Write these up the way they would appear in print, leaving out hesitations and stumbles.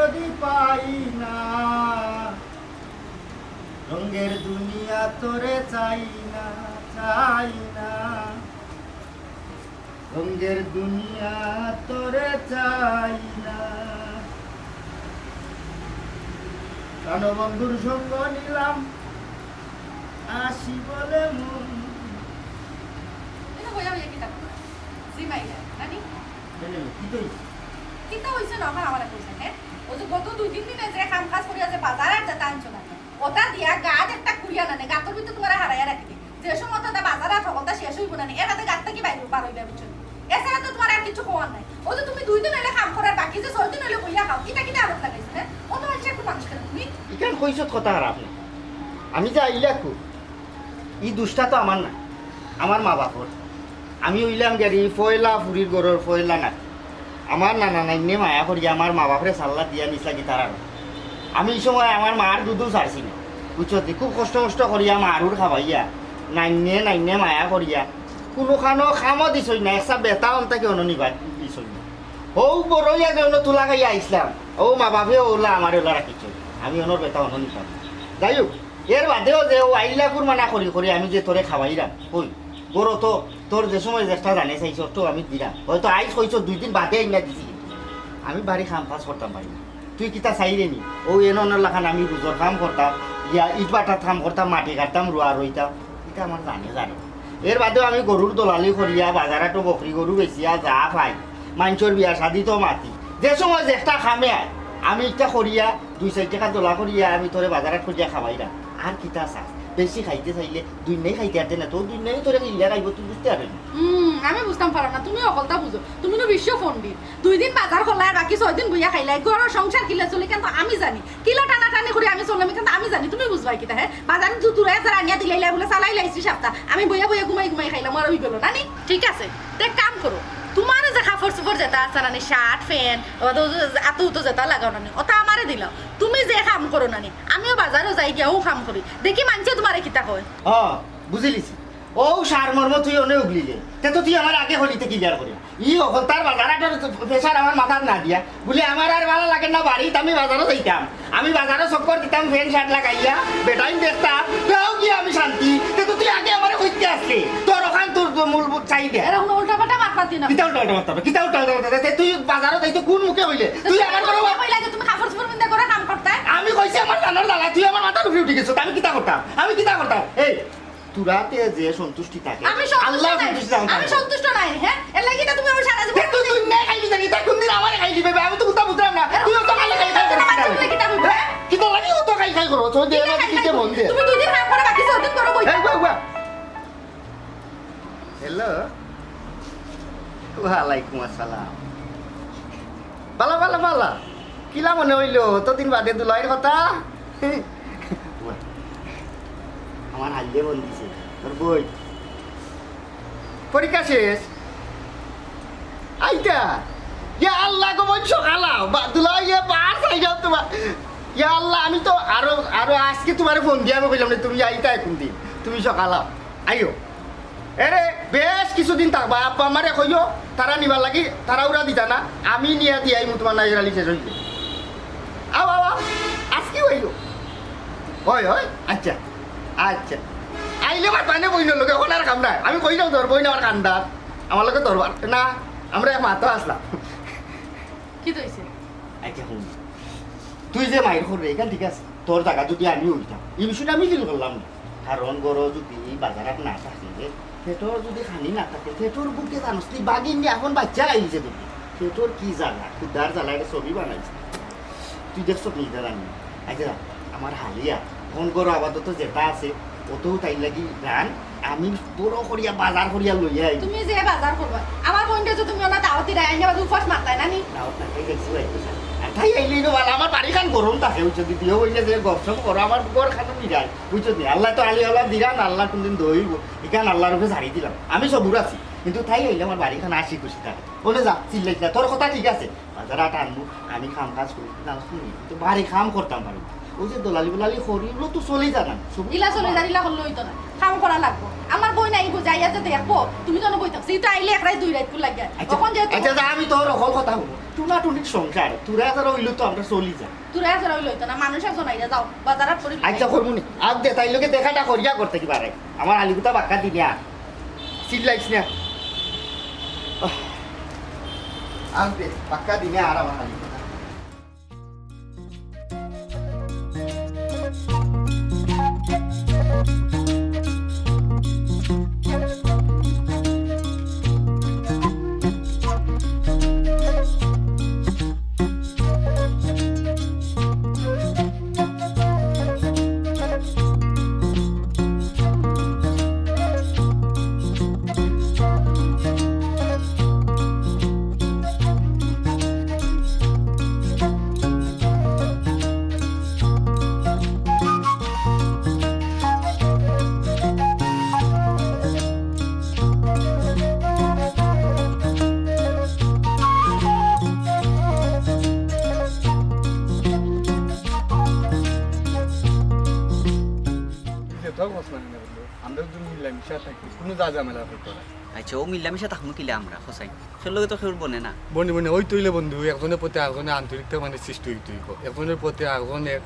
যদি পাই না, রঙের দুনিয়া তোরে চাই না, চাই না, রঙের দুনিয়া তোরে চাই না। প্রাণবন্ধুর সঙ্গ নিলাম আসি বলে মন। এটা হইয়া হইয়া কিতা জিমাইয়া নানি কি তুই কিতা হইছে না আমার কইছে হ্যাঁ ও যে গত 2-3 দিনে যে কাম কাজ করিয়া যে বাজার আর যেতে আনছো না ওটা দিয়া গাছ একটা কুড়িয়া না গাতর ভিতর তোমার হারাইয়া রাখি যে সময় তো বাজার আর সকলটা শেষ হইব না এটাতে গাছটা কি বাইরে বার হইবে বুঝছো এছাড়া তো তোমার আর কিছু খাওয়ার নাই ও যে তুমি 2 দিন হইলে কাম করার বাকি যে 6 দিন হইলে কইয়া খাও এটা কিটা আরত লাগাইছে হ্যাঁ অন্য মানুষ একটু মানুষ করে তুমি ইকান কইছত কথা খারাপ না আমি যে আইলা কো ই দুষ্টা তো আমার না আমার মা বাপর আমি হইলাম গাড়ি ফয়লা ফুরির গরর ফয়লা না আমার নানা নাইনে মায়া করি আমার মা বাপরে সাল্লা দিয়া নিসা কি তার আমি এই সময় আমার মার দুধও ছাড়ছি না বুঝছো খুব কষ্ট কষ্ট করিয়া মারুর খাবাইয়া নাইনে মায়া করিয়া কোনোখানো খামও দিছই না একটা বেতা অন্তাকে অননিবা দিছই না ও বড়ইয়া যে তোলা খাইয়া আইসলাম ও মা বাপে ওলা আমার ওলা রাখিছ আমি অনর বেতা অননিতাম যাই হোক এর বাদেও যে ও আইলা কুরমানা করি করি আমি যে তোরে খাওয়াইলাম কই বড় তো তোর যে সময় চেষ্টা জানে চাইছ তো আমি দিলাম হয়তো আইস হইছ 2 দিন বাদে আইনা দিছি আমি বাড়ি খাম পাস করতাম পারি তুই কিতা চাইরে নি ও এনর লাখান আমি রোজর কাম করতাম ইয়া ইট বাটার কাম করতাম মাটি কাটতাম রোয়া রইতাম এটা আমার জানে এর বাদেও আমি গরুর দলালি করিয়া বাজারাটো বকরি গরু বেচিয়া যা পাই মানুষের বিয়া শাদি তো মাতি যে সময় চেষ্টা খামে আমি এটা করিয়া 2-4 টাকা দোলা করিয়া আমি তোরে বাজারাত করিয়া খাওয়াইলাম আর কিতা চা বেশি খাইতে চাইলে 2 নেই খাইতে আতে না তো 2 নেই তোরে ইল্লা রাইব তুই বুঝতে পারবি আমি বুঝতাম পারো না তুমি অকলতা বুঝো তুমি তো বিশ্ব পণ্ডিত 2 দিন বাজার খোলায় বাকি 6 দিন বইয়া খাইলাই ঘরের সংসার কিলা চলে কিন্তু আমি জানি কিলা টানা টানি করে আমি চললাম কিন্তু আমি জানি তুমি বুঝবাই কিতা হ্যাঁ বাজারে তুতুরে যারা আনিয়া দিলাইলা বলে চালাই লাইছি সপ্তাহ আমি বইয়া বইয়া ঘুমাই খাইলাম আর হই গেল না নি ঠিক আছে তে কাম করো তোমার যে কাপড় চোপড় যেটা আছে না শার্ট প্যান্ট আতো যেটা লাগাও না ওটা আমারে দিলাও তুমি যে কাম করো না আমিও বাজারও যাই গিয়াও কাম করি দেখি মানছে তোমারে কিতা কয় বুঝিলিছি ও সার মর্ম তুই অনে উগলিলে তে তো তুই আমার আগে হলিতে ক্লিয়ার করি ই অকল তার বাজারাটার প্রেশার আমার মাথার না দিয়া বলে আমার আর ভালো লাগে না বাড়িতে আমি বাজারও যাইতাম আমি বাজারও চক্কর দিতাম ফ্যান শার্ট লাগাইয়া বেটাইম দেখতাম তাও কি আমি শান্তি তে তো তুই আগে আমার কইতে আসলে তোর ওখান তোর মূল চাই দে এরকম উল্টাপাল্টা মাথা দিনা কিতা উল্টা তুই বাজারও যাইতে কোন মুখে হইলে তুই আমার করে কইলা যে তুমি কাপড় চোপড় পিন্দা করে কাম করতে আমি কইছি আমার জানার দাদা তুই আমার মাথার উপরে উঠে গেছিস আমি কিতা করতাম এই তুরাতে যে সন্তুষ্টি থাকে আল্লাহ সন্তুষ্টি আমি সন্তুষ্ট নাই হ্যাঁ এর লাগি তো তুমি আমার সারা জীবন তুই না খাইলি জানি তা কোন দিন আমারে খাইলি বেবে আমি তো কথা বুঝলাম না তুই তো খাইলি খাই কি তো লাগি ও তো খাই করো তো দে না কিতে মন দে তুমি 2 দিন কাম করে বাকি 6 দিন করো কই হ্যালো ওয়ালাইকুম আসসালাম বালা কিলা মনে হইলো তো দিন বাদে দুলাইর কথা আমার হাল্লে বন্দিছে তোর বই পরীক্ষা শেষ আইতা ইয়া আল্লাহ গো মন সকালা দুলাই ইয়ে পার চাই যাও তোমার ইয়া আল্লাহ আমি তো আরো আজকে তোমারে ফোন দিয়ে আমি কইলাম না তুমি আইতা এখন দিন তুমি সকালা আইও এরে বেশ কিছুদিন থাকবা আব্বা আমারে কইও তারা নিবার লাগি তারা উড়া দিতা না আমি নিয়া দিয়াই তোমার নাইরালি শেষ হইছে আও আজকে হইলো হয় আচ্ছা আইলে আমার পানে বইন লোকে এখন আর কাম নাই আমি কই যাও ধর বইন আমার কান্দার আমার লোকে ধরবার না আমরা এক মাত্র আসলাম কি হইছে আচ্ছা শুন তুই যে মাইর করবে এখান ঠিক আছে তোর জায়গা যদি আমি উঠতাম এই বিষয়টা আমি ফিল করলাম না কারণ গরো যদি বাজারাত না থাকে পেটর যদি খানি না থাকে পেটর বুকে জানোস তুই বাগিন নিয়ে এখন বাচ্চা আইছে দেখি পেটর কি জ্বালা খুদার জ্বালা একটা ছবি বানাইছে তুই দেখছ নিজে জানি আচ্ছা আমার হালিয়া ফোন করো আপাতত যেটা আছে ওতেও তাই লাগি গান আমি বড় করিয়া বাজার করিয়া লইয়া আই তুমি যে বাজার করবা আমার বন্ধে যে তুমি ওনা দাওয়াতি রাই আইনা বাদু ফাস মারতাই না নি দাওয়াত না খাই দেখছি ভাই আর তাই আইলেই তো ভালো আমার বাড়ি খান গরম থাকে বুঝছো দিদিও হইলে যে গপসপ করো আমার ঘর খানো নিরাই বুঝছো নি আল্লাহ তো আলি আল্লাহ দিরান আল্লাহ কোনদিন দইব এখান আল্লাহর উপরে ছাড়ি দিলাম আমি সবুর আছি কিন্তু তাই হইলে আমার বাড়িখানে আসি খুশি থাকে বলে যা চিল্লাই না তোর কথা ঠিক আছে বাজার আটা আনবো আমি খাম কাজ করি না শুনি কিন্তু বাড়ি খাম করতাম পারি ওই যে দলালি বলালি করি ওগুলো তো চলেই জানান ইলা চলে যারিলা করলে হইতো না কাম করা লাগবো আমার বই নাই যাইয়া যে দেখবো তুমি তো বই থাকছি তো আইলে এক রাত দুই রাত করে লাগে তখন যে আচ্ছা আমি তোর অকল কথা বলবো টুনা টুনির সংসার তোরা যারা হইলো তো আমরা চলি যা তোরা যারা হইলো হইতো না মানুষ একজন আইয়া যাও বাজারাত করি আচ্ছা করবো নি আর দে তাই লোকে দেখাটা করিয়া করতে কি পারে আমার আলিগুতা বাক্কা দিবি আর চিল্লাইস না আর দে বাক্কা দিনে আর আমার আলিগুতা আচ্ছা ও মিলামিশা থাকবো কিলে আমরা হোসাইন তোর লগে তো খেউর বনে না বন্ধু মানে ওই তৈলে বন্ধু একজনের প্রতি একজনের আন্তরিকতা মানে সৃষ্টি হইতে হইব একজনের প্রতি একজনের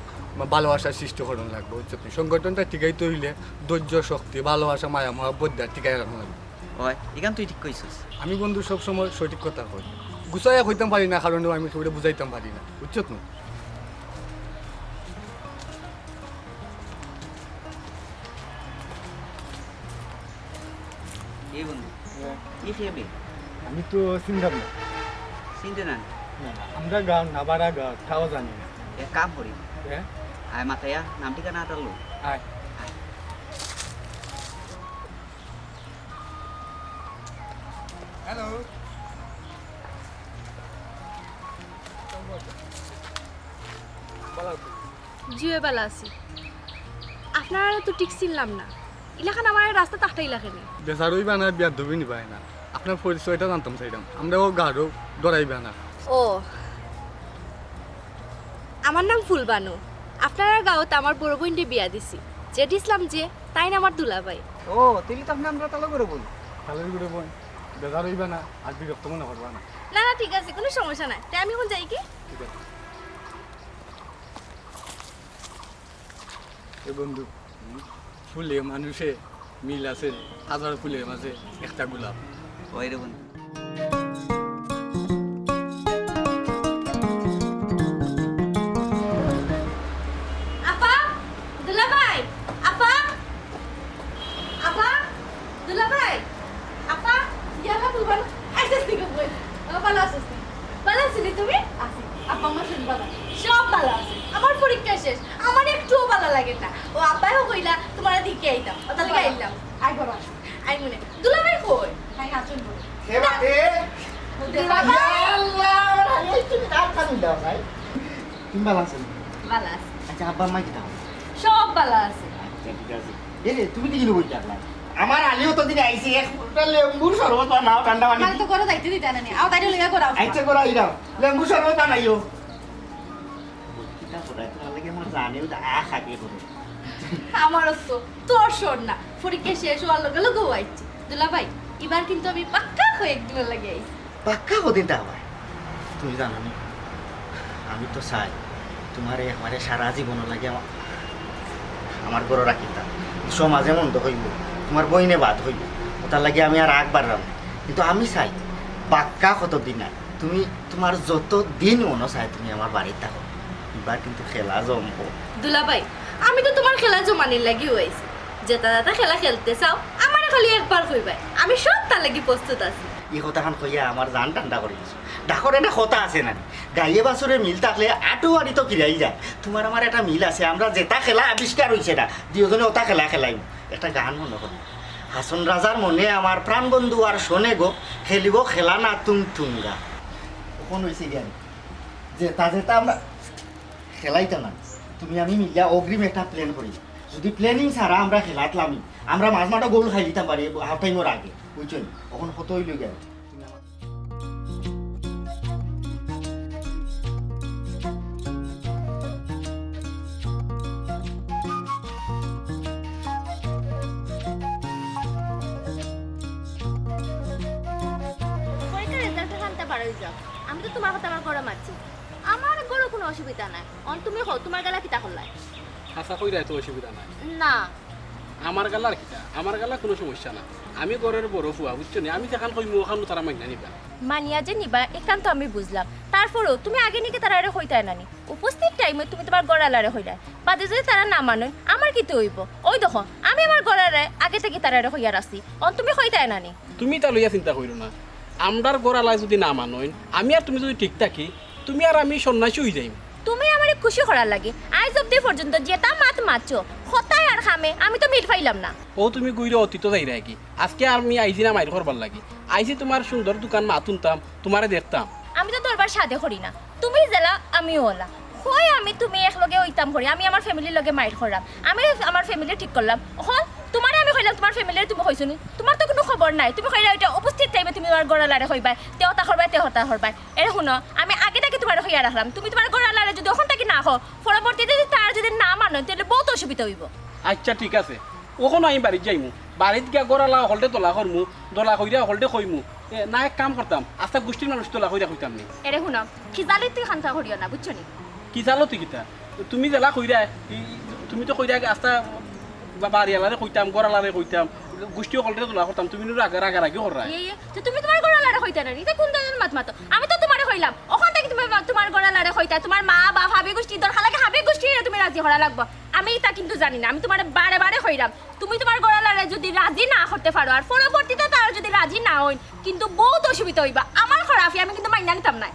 ভালোবাসার সৃষ্টি করণ লাগবে হচ্ছে সংগঠনটা টিকাই তৈলে ধৈর্য শক্তি ভালোবাসা মায়া মহাব্বত দেওয়া টিকাই রাখা লাগবে হয় এখান তুই ঠিক কইছিস আমি বন্ধু সবসময় সঠিক কথা কই গুছাইয়া কইতাম পারি না কারণ আমি সেগুলো বুঝাইতাম পারি না বুঝছত না এই বন্ধু কি খেয়ে আমি তো চিন্তা না চিনতে না আমরা গাঁও নাবারা গাঁও তাও জানি না এক কাম করি হ্যাঁ আয় মাথায়া নাম ঠিকানা আটালো আয় হ্যালো জিও বেলা আছি আপনারা তো ঠিক চিনলাম না ইলাখান আমার রাস্তা তাকটা ইলাখানে বেচারই বানা বিয়ার ধুবি নিবাই না আপনার পরিচয়টা জানতাম চাইতাম আমরাও গাঢ় ডরাইবা না ও আমার নাম ফুলবানু আপনারা গাঁৱত আমার বড় বোনটি বিয়া দিছি যে দিছিলাম যে তাই না আমার দুলাভাই ও তুই তো আমরা তালা করে বল তাহলে করে বোন বেচারইবা না আর বিরক্ত মনে করবা না না না ঠিক আছে কোনো সমস্যা নাই তাই আমি এখন যাই কি ঠিক আছে এ বন্ধু ফুলে মানুষে মিল আছে হাজার ফুলের মাঝে একটা গোলাপ ওই রে বন্ধু আপা দুলাভাই আপা আপা দুলাভাই আপা ইয়ালা ফুলবান আইছিস দিকে বই ভালো আছিস ভালো আছিলি তুমি আছি আপা আমার শুনবা না সব ভালো আছে আমার পরীক্ষা শেষ আমার একটুও ভালো লাগে না ও আব্বাইও কইলা তোমার দিকে আইতাম ও তাহলে আইলাম আই বড় আস আই মনে দুলাভাই কই হাই আচুন বল হে বাতে তুমি ভালো আছেন ভালো আছে আচ্ছা আব্বা মা কি দাও সব ভালো আছে আচ্ছা ঠিক আছে তুমি কি বই থাকলা আমার আলিও তো দিন আইছি একটা লেম্বুর শরবত বানাও ঠান্ডা পানি মানে তো করে যাইতে দিতে না নি আও তাইলে লাগা করাও আইছে করা আইরাও লেম্বুর শরবত বানাইও কিটা পড়াই তো লাগে আমার জানেও দা খাকে করে আমারও তো তোর শোন না পরীক্ষা শেষ হওয়ার লগে লগে আইছি দুলাভাই এবার কিন্তু আমি পাক্কা হয়ে একদিন লাগে আইছি পাক্কা কদিন তা আবার তুমি জানো নি আমি তো চাই তোমার আমারে সারা জীবন লাগে আমার গরো রাখিতাম সমাজে মন্দ হইব তোমার বইনে বাদ হইব ওটার লাগে আমি আর আগবার রাম কিন্তু আমি চাই পাক্কা কতদিন না তুমি তোমার যত দিন মনে চাই তুমি আমার বাড়িতে থাকো এবার কিন্তু খেলা জমবো দুলাভাই আমি তো তোমার খেলা জমানির লাগি হইছি যেটা দাদা খেলা খেলতে চাও আমার খালি একবার কইবাই আমি সব তার লাগি প্রস্তুত আছি এই কথাখান কইয়া আমার জান ঠান্ডা করে দিছো ডাকর একটা কথা আছে না গাইয়ে বাছুরে মিল থাকলে আটুয়ারি তো ফিরাই যায় তোমার আমার একটা মিল আছে আমরা যেটা খেলা আবিষ্কার হয়েছে না দুজনে ওটা খেলা খেলাইম একটা গান মনে করি হাসন রাজার মনে আমার প্রাণ বন্ধু আর শোনে গো খেলিব খেলা না তুম তুঙ্গা কখন হয়েছে জ্ঞান যেটা যেটা আমরা খেলাইতো না তুমি আমি মিলিয়া অগ্রিম একটা প্ল্যান করি যদি প্ল্যানিং ছাড়া আমরা খেলাতলামি আমরা মাঝ মাঠে গোল খাই দিতাম পারি হাফ টাইমের আগে বুঝছেন কখন কত হইল গেল তুমি আমার পরীক্ষার রেজাল্টটা জানতে পারোই যাও আমি তো তোমার কথা আমার গড়ে মারছি আমার গড়ে কোনো অসুবিধা নাই তুমি হো তোমার গেলা কিতা করলাই আশা করি এত অসুবিধা নাই না আমার গালার কিটা আমার গালা কোনো সমস্যা না আমি ঘরের বড় ফুয়া বুঝছো না আমি যেখান কইমু ওখানে তারা মাইনা নিবা মানিয়া যে নিবা একান্ত তো আমি বুঝলাম তারপরেও তুমি আগে নিকে তারা হইতাই নানি উপস্থিত টাইমে তুমি তোমার গড়ালারে হইলাই বাদে যদি তারা না মানেন আমার কি তো হইব ওই দেখো আমি আমার গড়ারে আগে থেকে তারা হইয়া রাখছি তুমি হইতাই নানি তুমি তা লইয়া চিন্তা করিও না আমরার গড়ালায় যদি না মানইন আমি আর তুমি যদি ঠিক থাকি তুমি আর আমি সন্ন্যাসী হয়ে যাইম তুমি আমার খুশি করার লাগে আজ অব্দি পর্যন্ত যেটা মাত মারছো হতায় আর খামে আমি তো মিট পাইলাম না ও তুমি গুইরে অতীত যাই রাখি আজকে আর আমি আইজি না মাইর করবার লাগি আইজি তোমার সুন্দর দোকান মা তুনতাম তোমারে দেখতাম আমি তো দরবার সাথে করি না তুমি জেলা আমিও ওলা হয় আমি তুমি একলগে হইতাম করি আমি আমার ফ্যামিলির লগে মাইর করলাম আমি আমার ফ্যামিলি ঠিক করলাম হল তোমারে আমি কইলাম তোমার ফ্যামিলির তুমি কইছো নি তোমার তো কোনো খবর নাই তুমি কইলা এটা উপস্থিত টাইমে তুমি আমার গড়ালারে হইবা তেহতা করবাই তেহতা করবাই এর শুনো আমি আগে থেকে তোমার হইয়া রাখলাম তুমি তোমার গড়ালারে যদি ওখান থেকে না হও পরবর্তীতে যদি তার যদি না মানো তাহলে বহুত অসুবিধা হইব আচ্ছা ঠিক আছে ওখানে আমি বাড়িত যাইমু বাড়িত গিয়া গড়ালা হলটে তোলা করমু দোলা কইরা হলটে কইমু না এক কাম করতাম আস্তা গোষ্ঠীর মানুষ তোলা কইরা কইতাম নি এরে শুনো খিজালি তুই খান্তা করিও না বুঝছো নি কি চালো তুই কিতা তুমি জেলা কইরা তুমি তো কইরা আস্তা বাড়িয়ালারে কইতাম গড়ালারে কইতাম গোষ্ঠী হলটে তোলা করতাম তুমি রাগারাগি কররা তো তুমি তোমার গড়ালারে হইতা না এটা কোন ধরনের মাত মাতো আমি তো তোমারে হইলাম ওখান থেকে তুমি তোমার গড়ালারে হইতা তোমার মা বা ভাবি গোষ্ঠী দরকার লাগে হাবি গোষ্ঠী তুমি রাজি হরা লাগবো আমি তা কিন্তু জানি না আমি তোমার বারে বারে হইলাম তুমি তোমার গড়ালারে যদি রাজি না করতে পারো আর পরবর্তীতে তার যদি রাজি না হই কিন্তু বহুত অসুবিধা হইবা আমার খরাফি আমি কিন্তু মাইনা নিতাম না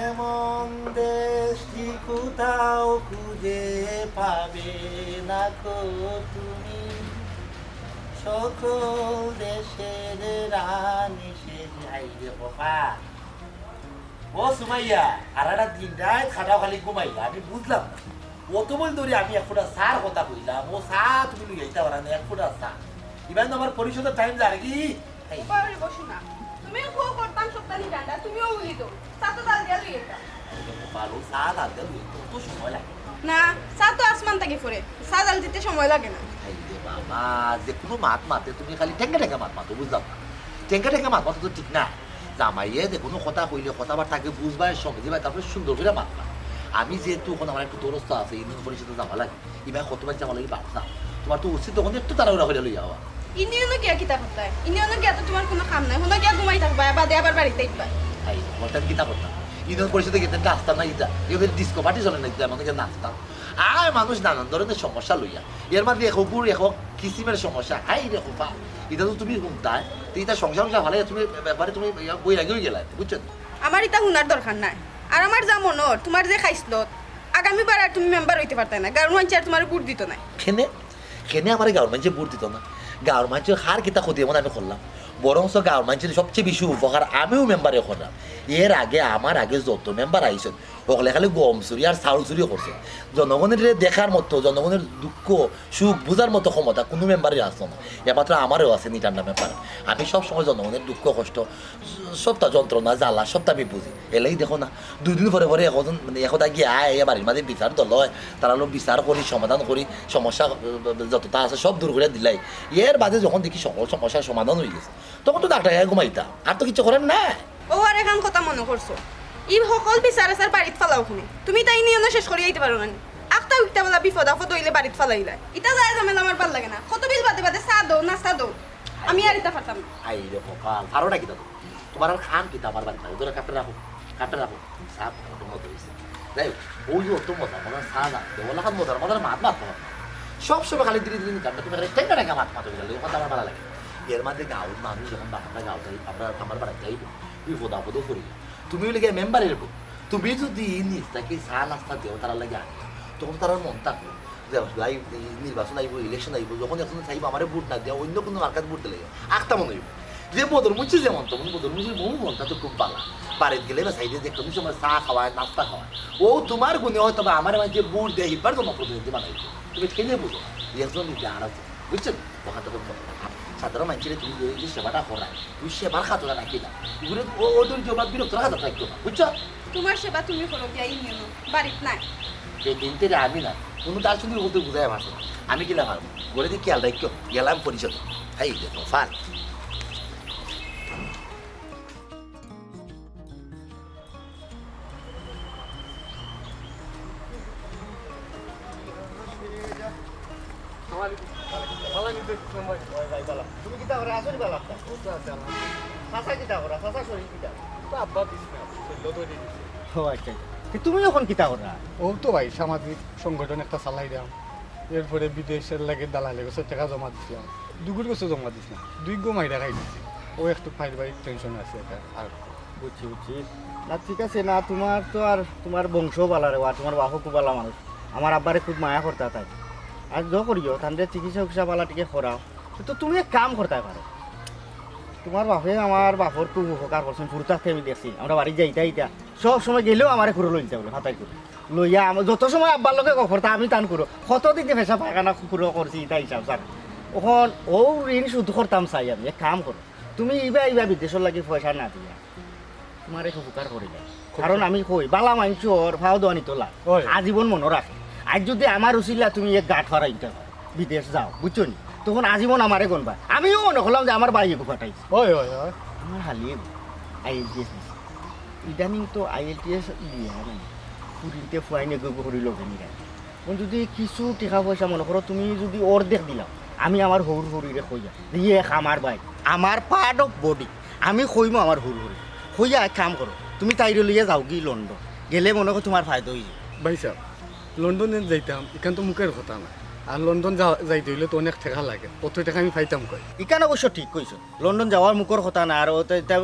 এমন দেশটি কোথাও খুঁজে পাবে না কো তুমি সকল দেশের রানী সে যাই রে বাবা ও সুমাইয়া আর একটা দিনটায় খাটাও খালি ঘুমাইলা আমি বুঝলাম না ও তো বল ধরে আমি এক ফোটা সার কথা কইলাম ও সা তুমি লই যাইতে পারা না এক ফোটা সা ইভেন আমার পরিষদের টাইম যায় কি উপরে বসো না তুমিও খো করতাম সপ্তাহে ডান্ডা তুমিও উলি তো সাতো দাল দিয়া লই এটা ভালো সা দাল দিয়ে তো সময় লাগে না সাতো আসমান থেকে পড়ে সা দাল দিতে সময় লাগে না এই রে বাবা যে কোনো মাত মাতে তুমি খালি ঠেঙ্গা ঠেঙ্গা মাত মাতো বুঝলাম না ঠেঙ্গা ঠেঙ্গা মাত মাতো তো ঠিক না জামাইয়ে যে কোনো কথা কইলে কথাবার্তাকে বুঝবা সঙ্গে দিবা তারপরে সুন্দর করে মাতবা আমি যেহেতু এখন আমার একটু দরস্ত আছে ইউনিয়ন পরিষদে যাওয়া লাগে এবার কতবার যাওয়া লাগে বাড়ছা তোমার তো উচিত তখন একটু তাড়াহুড়া করে লই যাওয়া ইনিয়নো গিয়া কিতা করতে ইনিয়নো গিয়া তো তোমার কোনো কাম নাই হলো গিয়া ঘুমাই থাকবা বাদে আবার বাড়িতে আইবা এই হঠাৎ কিতা করতাম ইউনিয়ন পরিষদে গেতে নাচতাম না ইটা এবার ডিস্কো পার্টি চলে না ইটা আমাকে নাচতাম আর মানুষ নানান ধরনের সমস্যা লইয়া এর মধ্যে এখবুর এখ কিসিমের সমস্যা হাই রে খোপা এটা তো তুমি ঘুমতায় তো এটা সংসার ভালো তুমি ব্যাপারে তুমি বই লাগিয়ে গেলা বুঝছো আমার এটা হুনার দরকার নাই আর আমার যা মনর তোমার যে খাইছিল আগামীবার আর তুমি মেম্বার হইতে পারতে না কারণ হচ্ছে আর তোমার বুট দিত না খেনে খেনে আমার গাঁর মানুষে বুট দিত না গাঁর মানুষের হার কিতা ক্ষতি এমন আমি করলাম বরংস গাঁর মানুষের সবচেয়ে বেশি উপকার আমিও মেম্বারে করলাম এর আগে আমার আগে যত মেম্বার আইসেন ওগুলো খালি গম চুরি আর চাউল চুরিও করছে জনগণের দেখার মতো জনগণের দুঃখ সুখ বোঝার মতো ক্ষমতা কোনো মেম্বারের আসতো না একমাত্র আমারও আছে নিটান্ডা মেম্বার আমি সবসময় জনগণের দুঃখ কষ্ট সবটা যন্ত্রণা জ্বালা সবটা আমি বুঝি এলেই দেখো না দুদিন পরে পরে এখন মানে এখন গিয়ে আয় বাড়ির মাঝে বিচার দল হয় তারা লোক বিচার করি সমাধান করি সমস্যা যতটা আছে সব দূর করে দিলাই এর বাদে যখন দেখি সকল সমস্যার সমাধান হয়ে গেছে তখন তো ডাক্তার ঘুমাইতাম আর তো কিছু করেন না ও আর এখন কথা মনে করছো ই সকল বিচার আসার বাড়িত ফালাও খুনি তুমি তাই নিয়ন শেষ করে আইতে পারো না আখটা উঠতে বলা বিপদ আপদ হইলে বাড়িত ফালাইলাই ইটা যায় ঝামেলা আমার ভাল লাগে না কত বিল বাদে বাদে চা দো নাস্তা দো আমি আর ইটা পারতাম না আই রে কপাল আরো নাকি দাদু তোমার আর খান কিতা আমার বাড়িতে ওদের কাপড় রাখো সাপ মতো হয়েছে যাই হোক ওই অত মজা মজা সা না দেওয়ালা খান মজার মজার মাত মাত সবসময় খালি ধীরে ধীরে কাটবে তুমি টেঙ্গা টেঙ্গা মাত মাত হয়ে গেলে কথা আমার ভালো লাগে এর মধ্যে গাঁৱৰ মানুষ যখন আমরা গাঁও যাই আমরা আমার বাড়িতে যাইব বিপদ আপদও করি তুমি লেগে মেম্বারের বউ তুমি যদি নিজটাকে চা নাস্তা দেও তারা লাগে আগে তখন তার মন থাকবে যে নির্বাচন আইব ইলেকশন আইব যখন এখন চাইব আমার ভোট না দেওয়া অন্য কোনো মার্কাত ভোট দিলে আখটা মনে হইব যে বদল মুছি যেমন তখন বদল মুছি বহু মনটা তো খুব ভালো বাড়িতে গেলে বা সাইডে দেখো তুমি সময় চা খাওয়ায় নাস্তা খাওয়ায় ও তোমার গুণে হয়তো বা আমার মাঝে বুট দেয় এবার তোমার প্রতিনিধি বানাইছো তুমি খেলে বুঝো একজন নিজে আর আছে বুঝছো ওখান থেকে সাধারণ মানুষের তুমি যে সেবাটা করায় তুই সেবার খাতরা রাখি না এগুলো ওদের জবাব বিরক্ত রাখা থাকতো না বুঝছো তোমার সেবা তুমি করো গিয়া ইউনিয়ন বাড়িত নাই এই দিন থেকে আমি না কোনো তার সঙ্গে বলতে বুঝাই আমার আমি গেলাম আর ঘরে দিয়ে খেয়াল রাখো গেলাম পরিষদ এই দেখো ফাল তুমি কিতা করে আসনি বালা চাচা কিতা করা চাচা শরীর কিতা ও আচ্ছা তুমি এখন কিতা করা ও তো ভাই সামাজিক সংগঠন একটা চালাই দাম এরপরে বিদেশের লাগে দালালে গেছে টাকা জমা দিছিলাম দুগুর গেছে জমা দিছিলাম 2 গো মাইরা খাই দিছি ও একটু পারিবারিক টেনশন আছে এটা আর বুঝছি বুঝছি না ঠিক আছে না তোমার তো আর তোমার বংশ বালা রে তোমার বাহু খুব বালা মানুষ আমার আব্বারে খুব মায়া করতে তাই আর যা করিও তাদের চিকিৎসা উৎসা বালা টিকে করাও তো তুমি এক কাম করতে পারো তোমার বাপে আমার বাপর খুব উপকার করছেন ফুরতাকে আমি দেখছি আমরা বাড়ি যাইতা ইতা সব সময় গেলেও আমার ঘুরে লই যাবো হাতাই করে লইয়া আমার যত সময় আব্বার লোকে কখরতা আমি টান করো কত দিকে ফেসা পায়খানা কুকুরও করছি ইতা হিসাব স্যার ওখন ও ঋণ শুদ্ধ করতাম চাই আমি এক কাম করো তুমি ইবা বিদেশের লাগি পয়সা না দিয়া তোমার এক উপকার করে যায় কারণ আমি কই বালা মাংসর ভাও দোয়ানি তোলা আজীবন মনে রাখে আজ যদি আমার উচিলা তুমি এক গাঁট ফারাইতে হয় বিদেশ যাও বুঝছো নি তখন আজীবন আমারে গনবা আমিও মনে করলাম যে আমার বাইরে পাঠাইছি হয় হয় হয় আমার হালিয়ে IELTS ইদানিং তো IELTS দিয়ে মানে পুরীতে ফুয়াইনে গরি লগে নিয়ে যদি কিছু টাকা পয়সা মনে করো তুমি যদি অর্ধেক দিলাম আমি আমার হরু হরিরে কইয়া দিয়ে আমার ভাই আমার পার্ট অফ বডি আমি কইমো আমার হরু হরি কইয়া এক কাম করো তুমি তাইরে লইয়া যাও কি লন্ডন গেলে মনে করো তোমার ফায়দা হয়ে যাবে ভাই সাহেব লন্ডনে যাইতাম এখান তো মুখের কথা না আর লন্ডন যাইতে হইলে তো অনেক টাকা লাগে অত টাকা আমি পাইতাম কই ইকান অবশ্য ঠিক কইছো লন্ডন যাওয়ার মুখর কথা না আর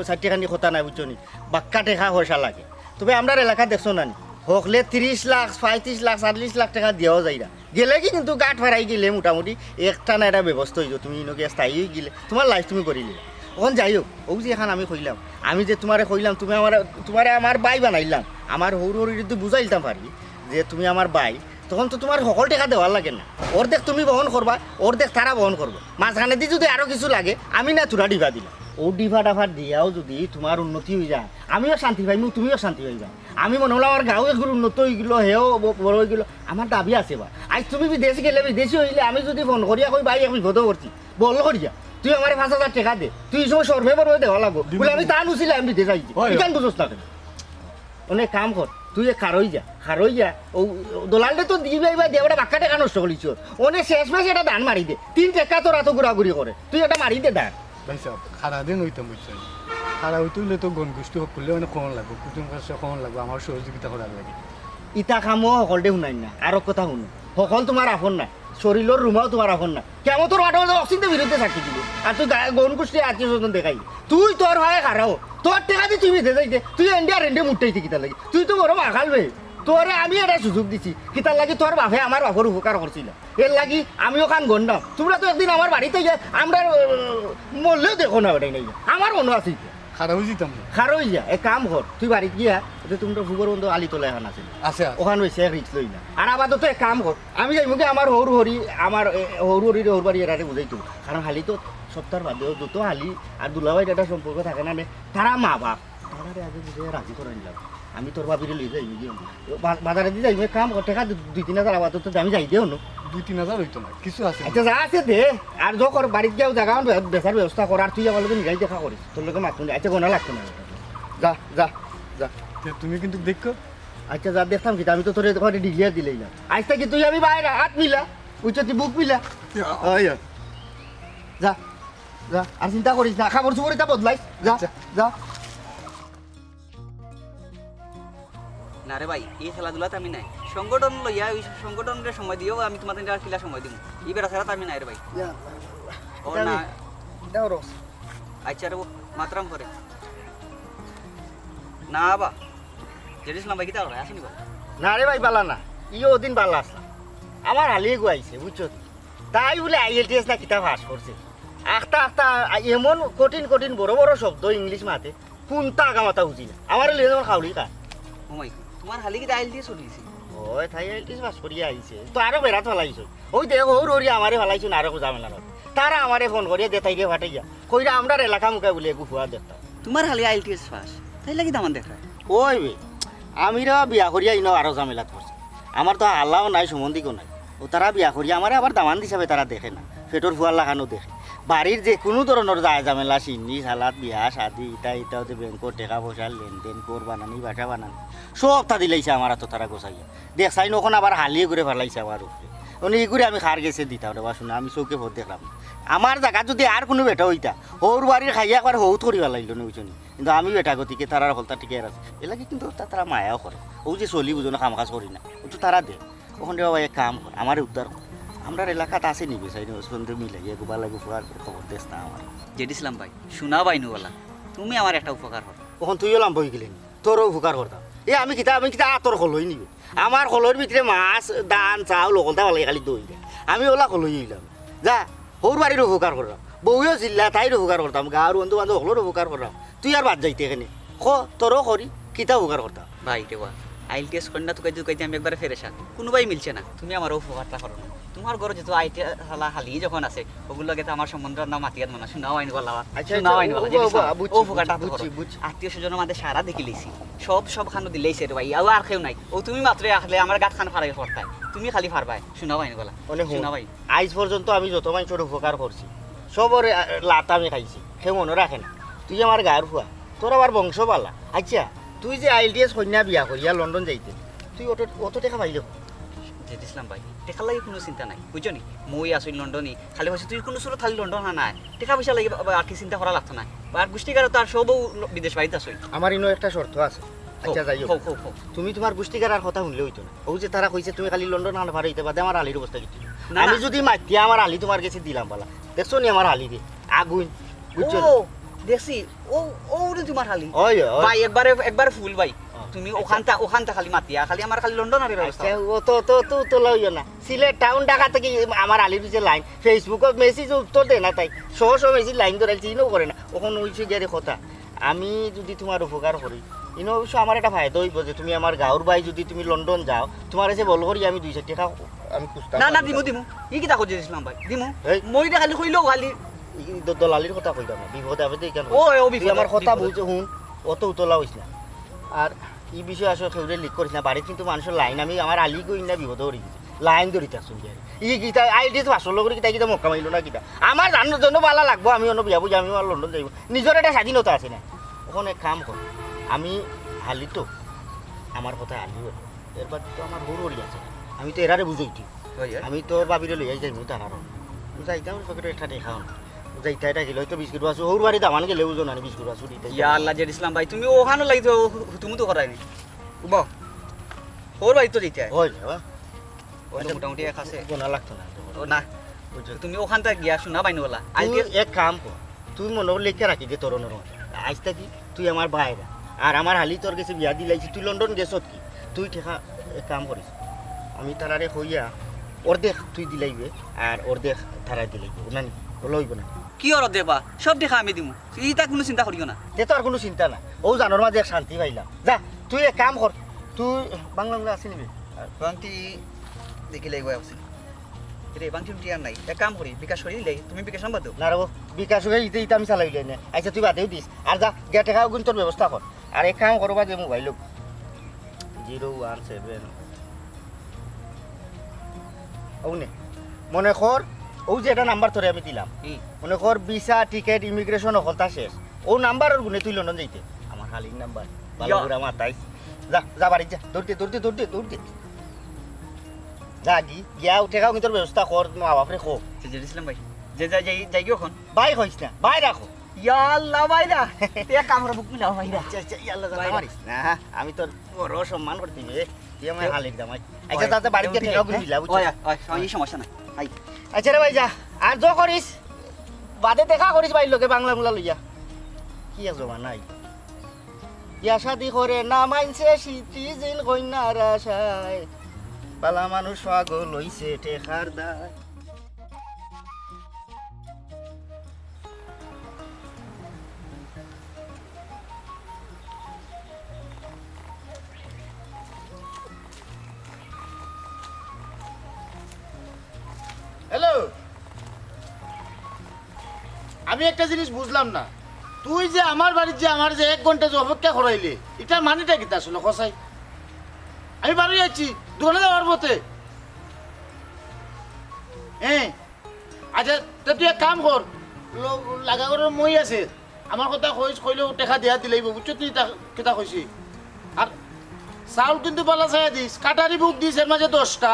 60 কথা নাই বুঝছো নি বাক্কা টাকা পয়সা লাগে তবে আমরা এলাকা দেখছো না হকলে 30 লাখ 35 লাখ 40 লাখ টাকা দেওয়া যায় না গেলে কি কিন্তু গাঁট ফারাই গেলে মোটামুটি একটা না একটা ব্যবস্থা হয়ে যাও তুমি ইনকে স্থায়ী হয়ে গেলে তোমার লাইফ তুমি করিলে ওখান যাই হোক ও যে এখন আমি কইলাম আমি যে তোমারে কইলাম তুমি তোমারে আমার বাই বানাইলাম আমার হরু হরি যদি বুঝাইতাম পারি যে তুমি আমার বাই তখন তো তোমার সকল টাকা দেওয়ার লাগে না অর্ধেক তুমি বহন করবা অর্ধেক তারা বহন করবো মাঝখানে দিয়ে যদি আরও কিছু লাগে আমি না তোরা ডিভা দিলাম ও ডিভা ডাফার দিয়াও যদি তোমার উন্নতি হয়ে যায় আমিও শান্তি পাইমু তুমিও শান্তি হয়ে যায় আমি মনে হলো আমার গাঁও একগুলো উন্নত হয়ে গেলো হেও বড় হয়ে গেলো আমার দাবি আছে বা আজ তুমি বিদেশ গেলে বিদেশি হইলে আমি যদি ফোন করিয়া কই ভাই আমি বিপদ করছি বল করিয়া তুই আমার 5,000 টাকা দে তুই সময় সর্ভে বড় দেওয়া লাগবো বলে আমি তা নুছিলাম আমি বিদেশ আইছি ইকান বুঝোস না কেন অনেক কাম কর তুই খারই যা ও দলালটা তো দিবাই বা দেওয়াটা বাক্কা টাকা নষ্ট করিস অনেক শেষ মাস এটা ধান মারি দে 3 টাকা তোর এত ঘোরাঘুরি করে তুই এটা মারি দে ধান ভাই সাহেব খারা দিন হইতাম বুঝছেন খারা হইতে হইলে তো গণ গোষ্ঠী করলে অনেক কমন লাগবে কুটুম কাছে কমন লাগবে আমার সহযোগিতা করার লাগে ইটা খামো সকলতে শুনাই না আরো কথা শুনো সকল তোমার আপন না শরীরের রুমাও তোমার আপন না কেমন তোর বাটা অচিন্তের বিরুদ্ধে থাকি দিবি আর তুই গণ গোষ্ঠী আত্মীয় স্বজন দেখাই তুই তোর ভাই খারাও তোর টাকা দিয়ে তুই বেঁধে যাইতে তুই ইন্ডিয়া রেন্ডে মুটাইতে কিতার লাগি তুই তো বড় মাখালবে তোরে আমি এটা সুযোগ দিছি কিতার লাগি তোর বাপে আমার বাপর উপকার করছিল এর লাগি আমিও খান গন্ডাম তোমরা তো একদিন আমার বাড়িতে গিয়ে আমরা মরলেও দেখো না ওটাই নাই আমার মনে আছে খারা হয়ে যেতাম খারই যা এক কাম কর তুই বাড়িতে গিয়া তোমরা ফুবর বন্ধু আলি তোলা এখন আছে আছে ওখানে হয়েছে রিক্স লই না আর আপাতত এক কাম কর আমি যাই মুখে আমার হরু হরি হরু বাড়ি এরারে বুঝাইতো কারণ হালি তো সপ্তাহ বাদেও যত হালি আর দুলাভাই একটা সম্পর্ক থাকে না তারা মা বাপ তারা আগে বুঝে রাজি করে নিলাম আমি তোর বাপিরে লই যাই বাজারে দিয়ে যাই কাম কর টাকা 2-3 হাজার আপাতত আমি যাই দিও 2-3 হাজার হইতো না কিছু আছে আচ্ছা যা আছে দে আর যখন বাড়িতে গিয়েও জায়গা বেচার ব্যবস্থা কর আর তুই আমার লোক নিরাই দেখা করিস তোর লোকে মাতুন আচ্ছা গোনা লাগতো না যা যা যা তুমি কিন্তু দেখো আচ্ছা যা দেখতাম কি আমি তো তোর ঘরে ডিলিয়ার দিলেই না আজ থেকে তুই আমি বাইরে হাত মিলা উচ্চতি বুক মিলা যা যা আর চিন্তা করিস না খাবার চুপড় এটা বদলাইস যা যা না রে ভাই এই খেলাধুলাতে আমি নাই সংগঠন লইয়া ওই সংগঠনের সময় দিও আমি তোমাদের আর কিলা সময় দিব এই বেড়া ছাড়া আমি নাই রে ভাই ও না আচ্ছা রে মাত্রাম করে না বা জেডিসলাম ভাই কিতা ভাই আসেনি ভাই না রে ভাই বালা না ইও দিন বালা আসলাম আমার হালিয়ে গুয়াইছে বুঝছো তাই বলে IELTS না কিতাব পাস করছে আখতা এমন কঠিন কঠিন বড় বড় শব্দ ইংলিশ মাতে কোনটা আগামাতা বুঝি না আমার লিয়ে যখন খাওয়ালি কা ও মাই গড তোমার হালি কি আইল দিয়ে চলিছে ওই তাই আইটিস বাস করিয়া আইছে তো আরো বেড়াত ফেলাইছো ওই দেখ ওর ওরি আমারে ফেলাইছো না আরো ঝামেলা নয় তারা আমারে ফোন করিয়া দেতাই রে ফাটাইয়া কইরা আমরা এলাকা মুখে বলে গুফুয়া দেখতাম তোমার হালি আইল টিএস পাস তাই লাগি দামান দেখা ওই বে আমিরা বিয়া করিয়া ইনো আরো ঝামেলাত পড়ছে আমার তো আল্লাহও নাই সম্বন্ধিকও নাই ও তারা বিয়া করিয়া আমারে আবার দামান হিসাবে তারা দেখে না পেটর ফুয়ার লাগানো দেখে বাড়ির যে কোনো ধরনের যায় ঝামেলা চিনি সালাদ বিয়া শাদি ইটা ওদের ব্যাংকর টাকা পয়সা লেনদেন কর বানানি বাসা বানানি সব তা দিলাইছে আমার তো তারা গোছাইয়া দেখছাই নখন আবার হালিয়ে করে ফেলাইছে আমার উপরে মানে এই করে আমি খার গেছে দিতাম রে বাসুন আমি চৌকে ভোট দেখলাম আমার জায়গা যদি আর কোনো বেটা হইতা হৌর বাড়ির খাইয়া একবার হৌত করি ফেলাইল নি বুঝনি কিন্তু আমি বেটা গতিকে তারা হলতা টিকে আছে এলাকি কিন্তু তারা মায়াও করে ও যে চলি বুঝনো কাম কাজ করি না ও তো তারা দে ওখান বাবা এক কাম করে আমার উদ্ধার করে আমরা এলাকাত আছে নি বেসাই সন্ধে মিলাই গোবা লাগু ফুয়ার খবর দেশ না আমার জেডিসলাম ভাই শোনা বাইনু বলা তুমি আমার একটা উপকার কর ওখান তুইও লাম্ব হয়ে গেলেন তোরও উপকার করতাম আমি কিতা আতর খলই নিবি আমার খলর ভিতরে মাছ দান চাউল ওকলতা ভালো খালি দই দেয় আমি ওলা খলই হইলাম যা সৌর বাড়ির উপকার করলাম বউও চিল্লা তাইর উপকার করতাম গাঁর বন্ধু বান্ধব সকলের উপকার করলাম তুই আর বাদ যাইতে এখানে তোরও করি কিতা উপকার করতাম ভাই দেওয়া আইল টেস্ট করি না তুকাইতে আমি একবারে ফেরেছা কোনোবাই মিলছে না তুমি আমার উপকারটা করো না তোমার ঘরে যেহেতু আইটি হালি যখন আছে ওগুলোকে তো আমার সম্বন্ধ না মাতিয়াত মানা শোনাও আইন বলা শোনাও আইন বলা ও উপকারটা আত্মীয় স্বজনের মাঝে সারা দেখি লইছি সব খানো দিলেইছে রে ভাই আর কেউ নাই ও তুমি মাত্র আসলে আমার গাত খান ফারাই করতাই তুমি খালি ফারবাই শোনাও আইন বলা শোনাও ভাই আজ পর্যন্ত আমি যত মানুষের উপকার করছি সবর লাত আমি খাইছি সে মনে রাখে না তুই আমার গায়ের ফুয়া তোর আবার বংশ পালা আচ্ছা তুই যে IELTS কন্যা বিয়া করিয়া লন্ডন যাইতে তুই অত টাকা পাইলে জেডিসলাম ভাই টেকা লাগে কোনো চিন্তা নাই বুঝছো নি মই আসি লন্ডনই খালি হয়েছে তুই কোনো সুরত খালি লন্ডন নাই টাকা পয়সা লাগে আর কি চিন্তা করা লাগতো না আর গোষ্ঠীকার তার সবও বিদেশ বাড়িতে আসই আমার ইনো একটা শর্ত আছে আচ্ছা যাই তুমি তোমার গোষ্ঠীকার আর কথা শুনলে হইতো না ও যে তারা কইছে তুমি খালি লন্ডন আনা পার হইতে বাদে আমার আলির অবস্থা কিছু আমি যদি মাতিয়া আমার আলি তোমার কাছে দিলাম বলা দেখছো নি আমার আলি রে আগুন বুঝছো দেখছি ও তোমার খালি ওই ভাই একবারে ফুল ভাই তুমি ওখানটা খালি মাতিয়া খালি আমার খালি লন্ডন আর ব্যবস্থা ও তো তোলা হইও না সিলেট টাউন ঢাকা থেকে আমার আলির পিছিয়ে লাইন ফেসবুকত মেসেজ উত্তর দেয় না তাই শো মেসেজ লাইন ধরে চিনও করে না ওখানে হইছে গিয়ে কথা আমি যদি তোমার উপকার করি ইনো অবশ্য আমার একটা ফায়দা হইব যে তুমি আমার গাঁর বাই যদি তুমি লন্ডন যাও তোমার এসে বল করি আমি 200 টাকা আমি খুঁজতাম না দিমু ই কিটা কই দিছিলাম ভাই দিমু মইটা খালি কইলো খালি দলালির কথা কইতাম না বিপদে আপদে কেন ও তুই আমার কথা বুঝে শুন অত উতলা হইস না আর এই বিষয়ে আসলে কেউরে লিক করিস না বাড়িতে কিন্তু মানুষের লাইন আমি আমার আলি কই না বিপদে হয়ে গেছে লাইন ধরি থাকছুন ই গীতা IELTS পাসল করে কিতা কিতা মক্কা মাইল না কিতা আমার জানার জন্য ভালো লাগবো আমি অন্য বিয়া বুঝি আমি আর লন্ডন যাইব নিজের একটা স্বাধীনতা আছে না ওখানে কাম কর আমি হালি তো আমার কথা হালি হল এরপর তো আমার বড় হরি আছে আমি তো এরারে বুঝাইছি আমি তোর বাবিরে লইয়াই যাইব তাহার যাইতাম পকেটে একটা দেখাও না যাইতা এটা গেলে হয়তো বিস্কুট বাসু ওর বাড়ি দামান গেলে বুঝো না বিস্কুট বাসু দিতে ইয়া আল্লাহ জেডিসলাম ভাই তুমি ওখানে লাগতো তুমি তো করাইনি বাহ ওর বাড়ি তো দিতে হয় বাবা ওই মোটামুটি এক আছে গোনা লাগতো না ও না তুমি ওখানটা গিয়া শোনা বাইনু বলা এক কাম কর তুই মনে লিখে রাখি যে তোর আজ থাকি তুই আমার বাইরে আর আমার হালি তোর কাছে বিয়া দিলাইছি তুই লন্ডন গেছত কি তুই ঠেকা এক কাম করিস আমি তারারে হইয়া অর্ধেক তুই দিলাইবে আর অর্ধেক তারাই দিলাইবে না লইব না কি আর দেবা সব দেখা আমি দিমু এইটা কোনো চিন্তা করিও না তে তো আর কোনো চিন্তা না ও জানোর মাঝে শান্তি পাইলাম যা তুই এক কাম কর তুই বাংলা আছে নিবি বাংটি দেখি লাগবে আছে রে বাংটি আর নাই এক কাম করি বিকাশ করি দিলে তুমি বিকাশ নাম্বার দাও না রে বিকাশ হয়ে ইতে আমি চালাইলে না আচ্ছা তুই বাদেও দিস আর যা গিয়া টাকা গুণ তোর ব্যবস্থা কর আর এক কাম করবা যে মোবাইল 017 ওনে মনে কর ও যে একটা নাম্বার তোরে আমি দিলাম মনে কর ভিসা টিকেট ইমিগ্রেশন হলতা শেষ ও নাম্বারের গুণে তুই লন্ডন যাইতে আমার হালির নাম্বার ভালো করে আমার তাই যা বাড়ি যা দৌড়তে যা গিয়া উঠে খাও কিন্তু ব্যবস্থা কর মা বাপরে খো জেডিসলাম ভাই যে যাই গিয়ে এখন বাই হইস না বাই রাখো ইয়াল্লাহ ভাইরা তে কামরা বুক মিলাও ভাইরা আচ্ছা ইয়াল্লাহ যা মারিস না আমি তোর বড় সম্মান করতে দিবে তুই আমার হালির দাম আচ্ছা যাতে বাড়িতে ঠেকাও গুণ দিলা বুঝছিস ওই এই সমস্যা নাই আই আচ্ছা রে ভাই যা আর যা করিস বাদে দেখা করিস ভাই লোকে বাংলা লইয়া কি জমা নাই ইয়া শাদি করে না মানছে সিটিজেন কন্যার আশায় বালা মানুষ পাগল লইছে টেকার দায় আমি একটা জিনিস বুঝলাম না, তুই যে আমার বাড়ির যে আমার যে 1 ঘন্টা যে অপেক্ষা করাইলে, এটার মানেটা কি আসলে খসাই? আমি বাড়ি যাচ্ছি দোকানে যাওয়ার পথে। হ্যাঁ আচ্ছা, তা তুই এক কাম কর, লাগা করার মই আছে, আমার কথা কইলেও টেকা দেয়া দিলেই বুঝছো তুই কেটা কইছি। আর চাউল কিন্তু পালা চাই দিস, কাটারি বুক দিস, এর মাঝে 10টা,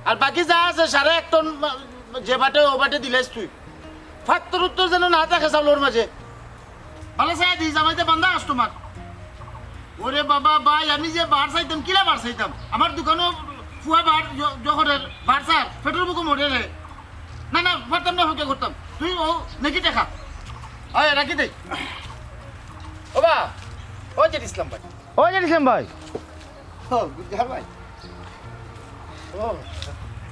আর বাকি যা আছে 1.5 টন যে বাটে ও বাটে দিলেস তুই, ফাত্তর উত্তর যেন না থাকে চাউলের মাঝে, ভালো চাই দিস। আমার তো বান্ধা কাস্টমার। ওরে বাবা ভাই, আমি যে বার চাইতাম, কিলা বার চাইতাম, আমার দোকানও ফুয়া বার জহরের বার চার পেট্রোল বুকও মরে রে। না না পারতাম না, হকে করতাম। তুই ও নাকি দেখা আয় রাখি দে। ও বা ও জেড ইসলাম ভাই, ও জেড ইসলাম ভাই, ও গুজরাট ভাই,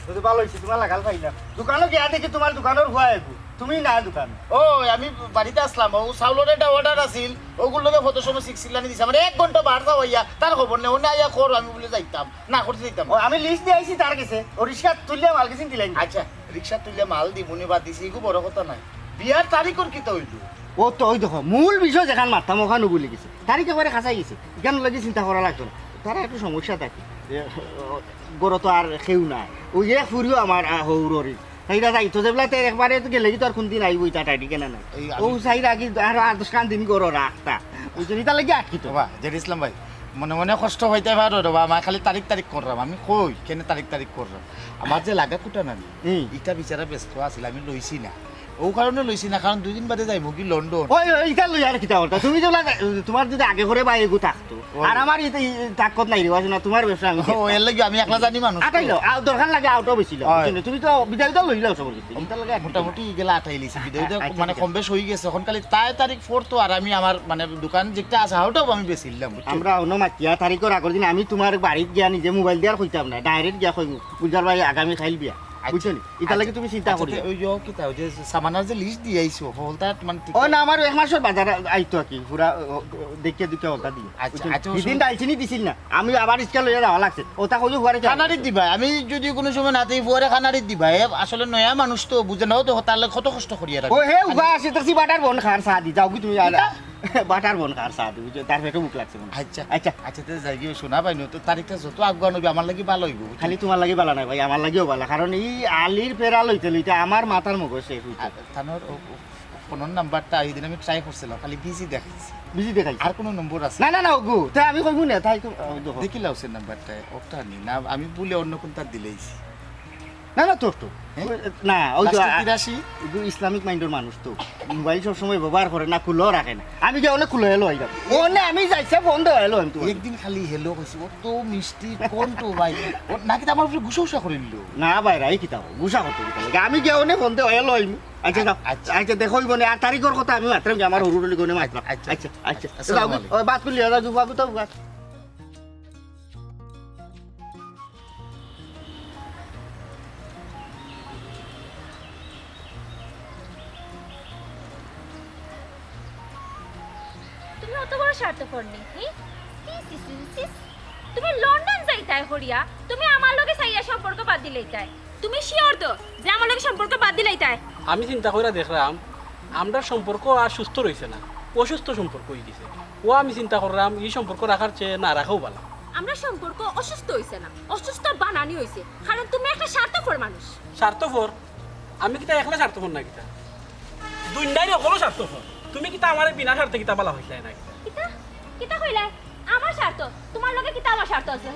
ও তো ভালো হয়েছে, তোমার লাগাল ভাই না দোকানও গিয়া দেখি তোমার দোকানের হুয়া আইবো, তুমি না দোকান। ও আমি বাড়িতে আসলাম, ও চাউলের একটা অর্ডার আছিল, ওগুলোকে কত সময় শিখছিলানি দিছে, আমার 1 ঘন্টা বার যাও হইয়া, তার খবর নেই, ও না ইয়া কর, আমি বলে যাইতাম না করতে যাইতাম। আমি লিস্ট দিয়ে আইছি তার কাছে, ও রিক্সা তুললে মাল গেছেন দিলেন। আচ্ছা রিক্সা তুললে মাল দিবনি বা দিছি, এগুলো বড় কথা নাই, বিয়ার তারিখর কি তো হইল? ও তো ওই দেখো মূল বিষয় যেখান মারতাম ওখানে বলে গেছে, তারিখ একেবারে খাঁচাই গেছে, এখানে লাগে চিন্তা করা লাগতো না। তারা একটু সমস্যা থাকে, গড় তো আর কেউ নাই, ওই যে ফুরিও আমার হৌরি সেইটা যাইতো যেগুলা একবারে গেলে কি তোর কোন দিন আইব ইটা টাইটি কেনা নাই, ও চাইরা কি আর 10 দিন গড় রাখতা, ওই জন্য ইটা লাগে আটকিত। বাবা জেড ইসলাম ভাই, মনে মনে কষ্ট হইতে পারো রে বাবা, আমার খালি তারিখ করলাম, আমি কই কেন তারিখ করলাম, আমার যে লাগা কুটা না ইটা বিচারা ব্যস্ত আছিল, আমি লইছি না, ও কারণে লইছি না, কারণ 2 দিন বাদে যাইমু কি লন্ডন। ওই ইটা লই আর কিতা করতা, তুমি যেগুলা তোমার যদি আগে করে বাই এগু থাকতো, আর আমার তাকত নাই রে না, তোমার ব্যবসা আমি ও এর লাগি আমি একলা জানি মানুষ আটাই লও, আর দরকার লাগে আউটও বেশি লও, তুমি তো বিদায়টা লই লও সবর কিছু, ইটা লাগে মোটামুটি গেলা আটাই লিছি বিদায় মানে কম বেশ হয়ে গেছে, এখন খালি তারিখ 4 তো, আর আমি আমার মানে দোকান যেটা আছে হাওটাও আমি বেচিলাম। আমরা অন্য মাতিয়া তারিখের আগর দিন আমি তোমার বাড়িতে গিয়া নিজে মোবাইল দিয়ে আর কইতাম না, ডাইরেক্ট গিয়া কইব পূজার ভাই আগামী খাইল বিয়া, বুঝছেন? এটা লাগে তুমি চিন্তা করি ওই যে কিতা ওই যে সামানার যে লিস্ট দিয়ে আইছো হলতা মানে ও না, আমার 1 মাসের বাজার আইতো কি পুরা দেখে দেখে ওটা দিই। আচ্ছা দিন ডাইছিনি দিছিল না, আমি আবার ইসকা লইয়া যাওয়া লাগছে, ওটা কইলো ঘরে খানারি দিবা, আমি যদি কোনো সময় নাতেই পরে খানারি দিবা, আসলে নয়া মানুষ তো বুঝে নাও তো, তার লাগে কত কষ্ট করিয়া ও হে উবা আছে তাছি বাটার বন খার চা দি যাও কি তুমি বাটার বন খার চা দি, বুঝছো? তার পেটে মুখ লাগছে মনে। আচ্ছা আচ্ছা আচ্ছা তো যাই গিয়ে শোনা পাইনি তো, তারিখটা যত আগুয়া নবি আমার লাগি ভালো হইব। খালি তোমার লাগি বালা নাই ভাই, আমার লাগিও বালা, কারণ এই আলির পেরা লইতে লইতে আমার মাথার মগজ শেষ হইছে। থানোর ফোনের নাম্বারটা এই দিন আমি ট্রাই করছিলাম, খালি বিজি দেখাইছি, বুঝি দেখাই আর কোনো নম্বর আছে? না না না ওগু তাই আমি কইবো না, তাই দেখি লাউসের নাম্বারটা ওটা নি না, আমি বলে অন্য কোনটা দিলেইছি। না না তোর তো না, ওই তো 83 ইসলামিক মাইন্ডের মানুষ তো মোবাইল সব সময় ব্যবহার করে না, খুলো রাখে না, আমি কি অনেক খুলে এলো আইলাম ও না, আমি যাইছে বন্ধ এলো আমি তো একদিন খালি হেলো কইছি, ও তো মিষ্টি কোন তো ভাই, ও নাকি তো আমার উপরে গুসা করে নিল না ভাই রাই কিতা গুসা করতে লাগে, আমি কি অনেক বন্ধ এলো আইমু। আচ্ছা যাও আচ্ছা দেখো ইবনে আর তারিখের কথা আমি মাত্রাম আমার হরুরলি গনে মাত্রাম। আচ্ছা আচ্ছা আচ্ছা যাও ওই বাত করলি দাদা দুবাবু তো বাত। তুমি অত বড় স্বার্থপর নেই, তুমি লন্ডন যাইতাই হরিয়া, তুমি আমার লগে সাইয়া সম্পর্ক বাদ দিলেইতাই, তুমি শিওর তো যে আমার লগে সম্পর্ক বাদ দিলেইতাই? আমি চিন্তা করে দেখলাম আমরা সম্পর্ক আর সুস্থ রয়েছে না, অসুস্থ সম্পর্ক হয়ে গেছে, ও আমি চিন্তা করলাম এই সম্পর্ক রাখার চেয়ে না রাখাও ভালো। আমরা সম্পর্ক অসুস্থ হইছে না, অসুস্থ বানানি হইছে, কারণ তুমি একটা স্বার্থপর মানুষ। স্বার্থপর? আমি কিতা একলা স্বার্থপর না, কিতা দুইটাই হলো স্বার্থপর, তুমি কিতা আমার বিনা স্বার্থে কিতা বলা হইছে না? কিতা কিতা কইলা? আমার স্বার্থ তোমার লগে কিতা আমার স্বার্থ আছে?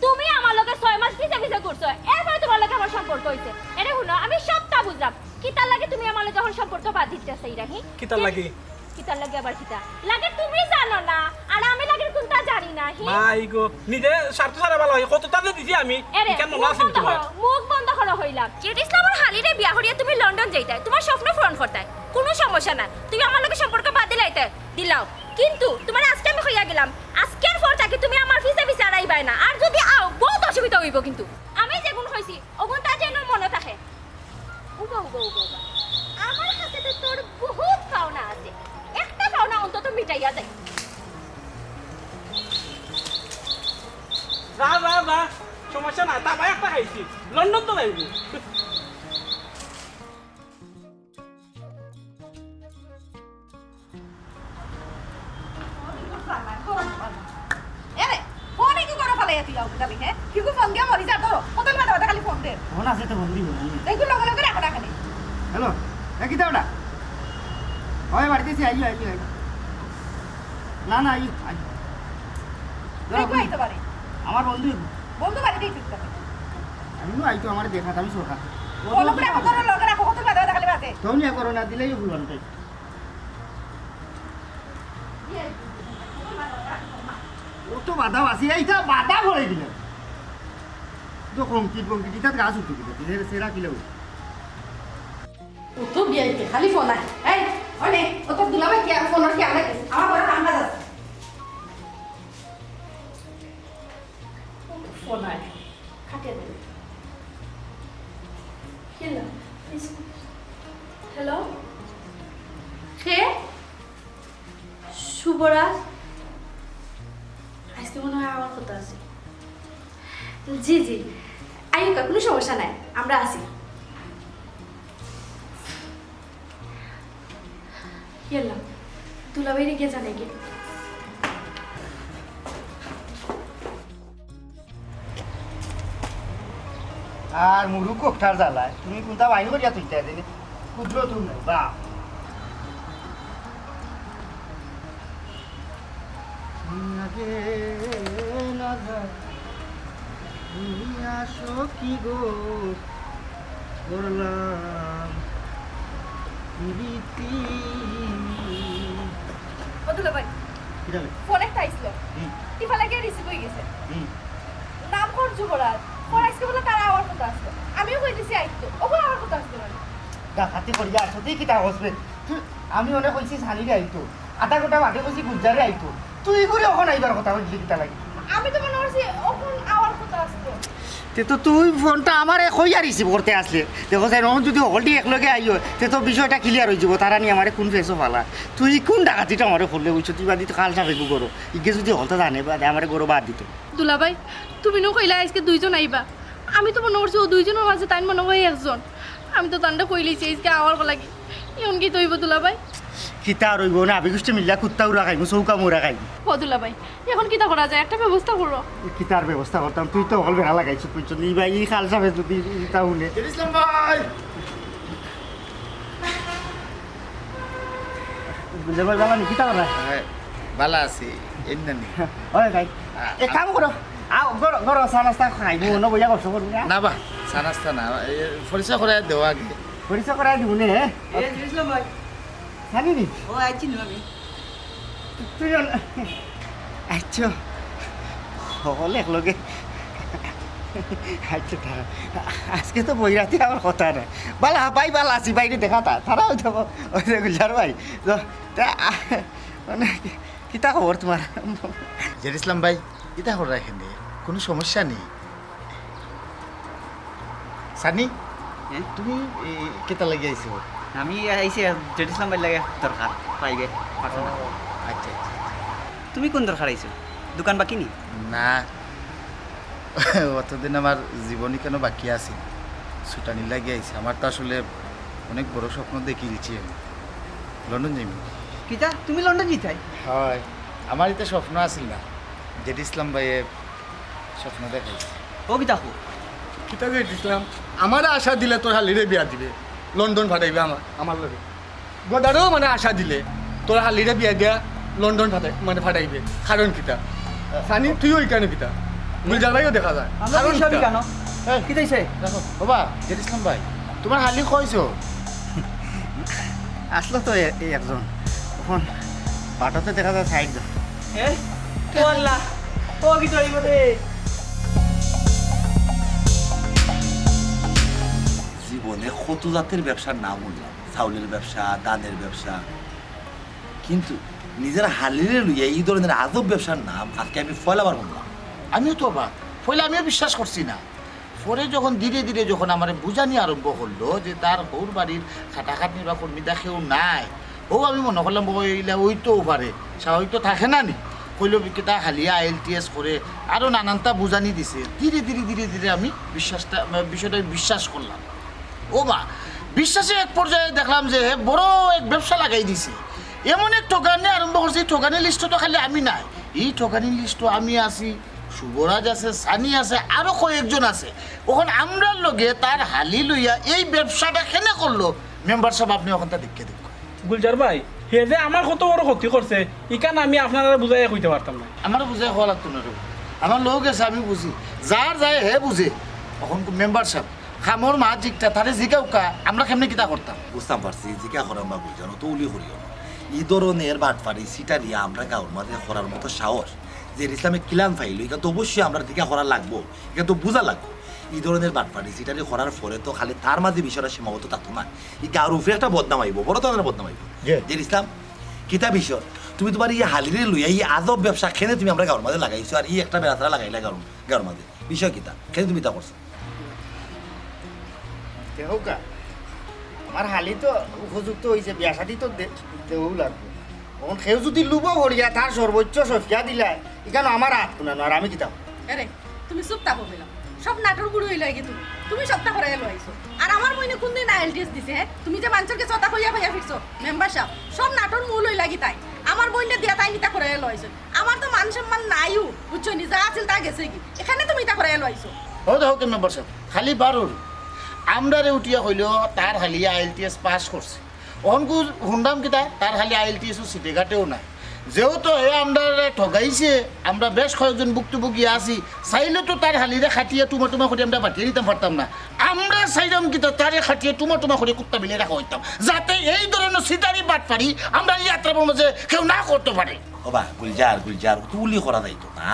তুমি আমার লগে 6 মাস পিছে করছো, এরপরে তোমার লগে আমার সম্পর্ক হইছে, এটা শুনো আমি সবটা বুঝলাম, কিতা লাগে তুমি আমার লগে যখন সম্পর্ক বাদ দিতে চাইরা? কিতা লাগে? কিতা লাগে আবার কিতা লাগে তুমি জানো না, আর আমি লাগে কোনটা জানি না। মাই গো, নিজে স্বার্থ ছাড়া ভালো হয়, কত তাতে দিছি আমি কেন না আছি তোমার? মুখ বন্ধ করো হইলাম, জেড ইসলামের হালিরে বিয়া করিয়া তুমি লন্ডন যাইতাই, তোমার স্বপ্ন পূরণ করতাই, কোনো সমস্যা না, তুমি আমার লগে সম্পর্ক বাদ দিলাইতে দিলাও, কিন্তু তোমার আজকে আমি কইয়া গেলাম আজকের পর থেকে তুমি আমার পিছে পিছে আড়াইবাই না, আর যদি আও বহুত অসুবিধা হইব, কিন্তু আমি যেগুন হইছি ওগুন তা যেন মনে থাকে। উগা উগা উগা উগা, আমার কাছে তো তোর বহুত পাওনা আছে, একটা পাওনা অন্তত মিটাইয়া যায়। যা যা যা, সমস্যা না, তা ভাই একটা খাইছি, লন্ডন তো যাইবি। ফালাই তুই আউট গালি হ্যাঁ কিগু ফোন দিয়া মরি যা ধরো কতল বাদা খালি ফোন দে ফোন আছে তো বন্ধু দেখু লগে লগে রাখো না খালি হ্যালো কি দাও না ওই বাড়িতেছি আইও না আইও দেখু আইতে পারে আমার বন্ধু বন্ধু বাড়ি দিয়ে ফিরতে আমি আইতো আমার দেখা আমি সোখা লগে রাখো ধরো লগে রাখো কতল বাদা খালি বাদে তুমি করো না দিলেই ভুলন তাই ও তো বাধা আসি এইটা বাধা করে দিল তো কংক্রিট ইটা গাছ উঠে দিল সেরা কিলো ও তো বিয়াইতে খালি ফোন আই এই ওনে ও তো দুলাবে কি আর ফোন কি আলে আমার বড় ঠান্ডা যাচ্ছে ফোন আই খাটে দে হ্যালো হ্যালো কে শুভরাজ আজকে মনে হয় আমার কথা আছে জি জি আইকা কোনো সমস্যা নাই আমরা আছি ইয়াল্লা দুলাভাইরে গিয়ে জানে কি আর মুরু কোকটার জ্বালায় তুমি কোনটা বাইন করিয়া তুইতে দিনে ক্ষুদ্র তুমি নাই বা আসো কি গো করলাম ও দুলাভাই কি যাবে ফোন একটা আইছিল টিফা লাগে রিসিভ হয়ে গেছে নাম কর যুবরাজ ফোন আইছে বলে তারা আমার কথা আসতো আমিও কই দিছি আইতো ওগো আমার কথা আসতো মানে ডাকাতি করিয়া আসো তুই কিতা হসবে আমি অনেক কইছি শালিরে আইতো আধা ঘন্টা বাদে কইছি গুজারে আইতো তুই করে ওখান আইবার কথা বললি কিতা লাগে আমি তো মনে করছি ওখন আমার কথা আসতো তে তো তুই ফোনটা আমার কইয়া রিসিভ করতে আসলে দেখো স্যার ওখান যদি হলটি একলগে আইও তে তো বিষয়টা ক্লিয়ার হয়ে যাব তারা নিয়ে আমার কোন ফেসও ফালা তুই কোন ডাকাতিটা আমার করলে বুঝছো তুই বাদি তো খাল সাফেকু করো ইগে যদি হলটা জানে বাদে আমার গরো বাদ দিত দুলাভাই তুমি নো কইলা আজকে দুইজন আইবা আমি তো মনে করছি ও দুইজনের মাঝে তাই মনে হয় একজন আমি তো তান্ডা কইলেছি আজকে আওয়ার লাগি এমন কি তৈব দুলাভাই কিতা রইব না আবিগুষ্টি মিল্লা কুত্তা উড়া খাইব চৌকা মুড়া খাইব ও দুলাভাই এখন কিতা করা যায় একটা ব্যবস্থা করো কিতার ব্যবস্থা করতাম তুই তো হল বেড়া লাগাইছ বুঝছো ই ভাই ই খাল সাফে যদি ইতা শুনে ইসলাম ভাই বুঝলে ভাই জানা নি কিতা করা ভালো আছি এমনি হয় ভাই এক কাম করো আও গরো গরো সানাস্তা খাইব ন বইয়া কষ্ট করবো না বা চা নাস্তা না পরিচয় করে দেওয়া আগে পরিচয় করাই দিব নে ভাই জানি নি ও আইছি না আমি তুই আচ্ছা সকলে একলগে আচ্ছা তারা আজকে তো বইরাতে আমার কথা না বালা ভাই বালা আছি বাইরে দেখা তারাও তো গুলজার ভাই তো মানে কিতা খবর তোমার জের ইসলাম ভাই এটা করে রাখেন কোনো সমস্যা নেই সানি হ্যাঁ? তুমি কেতা লাগি আইছো আমি আইছি জেড ইসলাম ভাই লাগে দরকার পাইবে ফারহানা আচ্ছা আচ্ছা তুমি কোন দরকার আইছো দোকান বাকি নি না অতদিন আমার জীবনী কেন বাকি আছে ছুটানি লাগিয়ে আইছে আমার তো আসলে অনেক বড় স্বপ্ন দেখিয়েছি আমি লন্ডন যাইব কিতা তুমি লন্ডন জিতাই হয় আমার এটা স্বপ্ন আছিল না জেড ইসলাম ভাইয়ে স্বপ্ন দেখাইছে ও কিতা হো কিতা যে দিছিলাম আমার আশা দিলে তোর হালিরে বিয়া দিবে লন্ডন ফাটাইবে আমার লগে গদারও মানে আশা দিলে তোর হালিরে বিয়া দিয়া লন্ডন ফাটাইবে কারণ কিতা সানি তুইও কেন কিতা গুলজার ভাইও দেখা যায় কারণ কিতা? কেন কি দিছে দেখো বাবা জেড ইসলাম ভাই তোমার হালি কইছো আসলো তো এই একজন তখন বাটাতে দেখা যায় সাইড এ ও আল্লাহ ও কি তৈব দে জীবনে কত জাতের ব্যবসার নাম উঠলাম চাউলের ব্যবসা ধানের ব্যবসা কিন্তু নিজের হালিরে লইয়া এই ধরনের আজব ব্যবসার নাম আজকে আমি ফলাবার বললাম আমিও তো অবাক পয়লা আমিও বিশ্বাস করছি না পরে যখন ধীরে ধীরে যখন আমার বুঝানি আরম্ভ করলো যে তার বউর বাড়ির খাটাখাটনি বা কর্মীটা কেউ নাই ও আমি মনে করলাম বইলা ওইতেও পারে স্বাভাবিক তো থাকে না নি কইল বিক্রেতা হালিয়া IELTS করে আরও নানানটা বুঝানি দিছে ধীরে ধীরে ধীরে ধীরে আমি বিষয়টা বিশ্বাস করলাম ও মা বিশ্বাসে এক পর্যায়ে দেখলাম যে বড় এক ব্যবসা লাগাই দিছে এমন এক ঠকানি আরম্ভ করছে এই ঠকানির লিস্ট তো খালি আমি নাই এই ঠকানির লিস্ট আমি আছি শুভরাজ আছে, সানি আছে, আরো কয়েকজন আছে। ওখান আমরার লগে তার হালি লইয়া এই ব্যবসাটা কেনে করলো মেম্বার সাহেব, আপনি ওখানটা দেখে দেখ। গুলজার ভাই হে যে আমার কত বড় ক্ষতি করছে ইকান আমি আপনারা বুঝাই কইতে পারতাম না। আমারও বুঝাই হওয়া লাগতো না। আমার লোক আছে, আমি বুঝি, যার যায় হে বুঝে। এখন মেম্বার সাহেব খামর মা জিকটা তারে জিগাউকা আমরা কেমনে কিতা করতাম? বুঝতাম পারছি জিকা করাম বা বুঝানো তো উলি করিও না। এই ধরনের বাটফারি সিটারিয়া আমরা গাঁর মাঝে করার মতো সাহস যে ইসলামিক কিলান ফাইল এটা তো অবশ্যই আমরা দিকা করা লাগবো, এটা তো বোঝা লাগবো। এই ধরনের বাটফারি সিটারি করার পরে তো খালি তার মাঝে বিষয়টা সীমাবদ্ধ থাকতো না, এই গাঁর উপরে একটা বদনাম আইব, বড় ধরনের বদনাম আইব যে ইসলাম কিতা বিষয় তুমি তোমার এই হালিরে লইয়া এই আজব ব্যবসা খেনে তুমি আমরা গাঁর মাঝে লাগাইছো, আর এই একটা বেড়াতারা লাগাইলে গাঁর মাঝে বিষয় কিতা খেনে তুমি তা করছো। দেহকা আমার হালি তো উপযুক্ত হয়েছে, বিয়া শাদি তো দেও লাগবে। এখন সেও যদি লুব ভরিয়া তার সর্বোচ্চ সফিয়া দিলা এখানে আমার হাত কোনানো, আর আমি কিতাম আরে তুমি চুপ থাকো পেলাম, সব নাটক গুলো হইল কি তুমি সবটা করে এলো আইছো। আর আমার মইনে কোন দিন আইএলটিএস দিছে হ্যাঁ? তুমি যে মানুষকে চতা কইয়া ভাইয়া ফিরছো মেম্বার সাহেব, সব নাটক মূল হই লাগি তাই আমার বইনে দিয়া তাই নিতা করে এলো আইছো। আমার তো মান সম্মান নাইও, বুঝছো নি, যা আছিল তা গেছে কি, এখানে তুমি তা করে এলো আইছো। হোক মেম্বার সাহেব খালি বারুর আমরারে উঠিয়া হইল তার হালি আইএলটিএস পাস করছে। অনকু হুন্ডাম কিতা তার হালি আইএলটিএসও সিটে ঘাটেও নাই। যেহেতু হে আমরা ঠগাইছে, আমরা বেশ কয়েকজন ভুক্তভোগী আছি, চাইলে তো তার হালিরে খাটিয়ে টুমা করে আমরা পাঠিয়ে দিতাম পারতাম না। আমরা চাইলাম কিতা তারে খাটিয়ে টুমা করে কুত্তা বিলে রাখা হইতাম, যাতে এই ধরনের সিটারি বাট পারি আমরা এই যাত্রার মাঝে কেউ না করতে পারে। ওবা গুলজার তো উলি করা যাইতো না,